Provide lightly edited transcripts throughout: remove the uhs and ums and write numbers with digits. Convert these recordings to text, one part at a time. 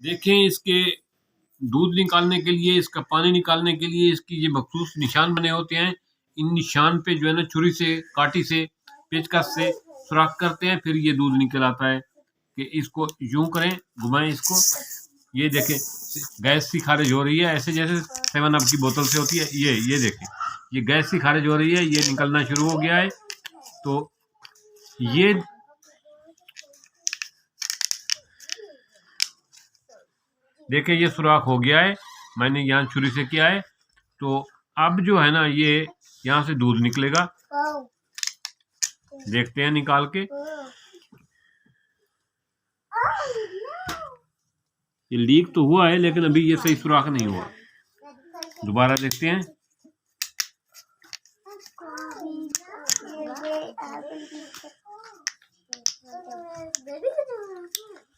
देखें, इसके दूध निकालने के लिए, इसका पानी निकालने के लिए इसकी ये मखसूस निशान बने होते हैं। इन निशान पे जो है ना छुरी से, काटी से, पेचकस से सुराख करते हैं, फिर ये दूध निकल आता है। कि इसको यूं करें, घुमाएं इसको, ये देखें गैस सी खारिज हो रही है, ऐसे जैसे 7 अप की बोतल से होती है। ये देखें, ये गैस सी खारिज हो रही है, ये निकलना शुरू हो गया है। तो ये देखें, ये सुराख हो गया है, मैंने यहाँ छुरी से किया है। तो अब जो है ना, ये यहाँ से दूध निकलेगा, देखते हैं निकाल के। ये लीक तो हुआ है, लेकिन अभी ये सही सुराख नहीं हुआ। दोबारा देखते हैं।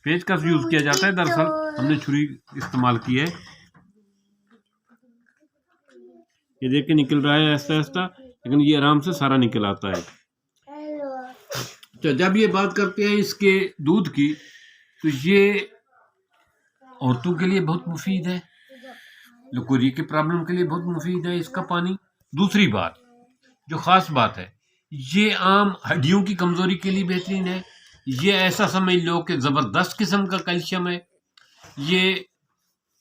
पेचकस यूज किया जाता है, दरअसल हमने छुरी इस्तेमाल की है। ये देख के निकल रहा है ऐसा ऐसा, लेकिन ये आराम से सारा निकल आता है। तो जब ये बात करते हैं इसके दूध की, तो ये औरतों के लिए बहुत मुफीद है, लकोरी के प्रॉब्लम के लिए बहुत मुफीद है इसका पानी। दूसरी बात, जो ख़ास बात है, ये आम हड्डियों की कमज़ोरी के लिए बेहतरीन है। ये ऐसा समझ लो कि ज़बरदस्त किस्म का कैल्शियम है। ये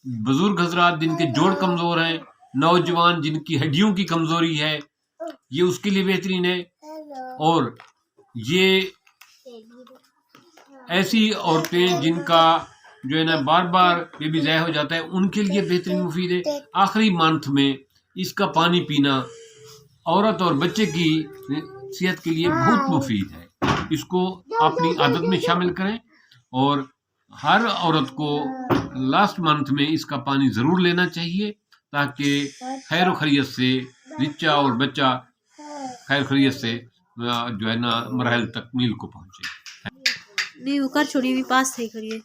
बुजुर्ग हजरात जिनके जोड़ कमज़ोर हैं, नौजवान जिनकी हड्डियों की कमज़ोरी है, ये उसके लिए बेहतरीन है। और ये ऐसी औरतें जिनका जो है ना बार बार बेबी ज़ाया हो जाता है, उनके लिए बेहतरीन मुफीद है। आखिरी मंथ में इसका पानी पीना औरत और बच्चे की सेहत के लिए बहुत मुफीद है। इसको अपनी आदत में शामिल करें, और हर औरत को लास्ट मंथ में इसका पानी ज़रूर लेना चाहिए, ताकि खैर खैरियत से रिचा और बच्चा खैर खैरियत से जो है ना मरहल तकमील को पहुँचे। भी उकर छोड़ी भी पास थे करिए।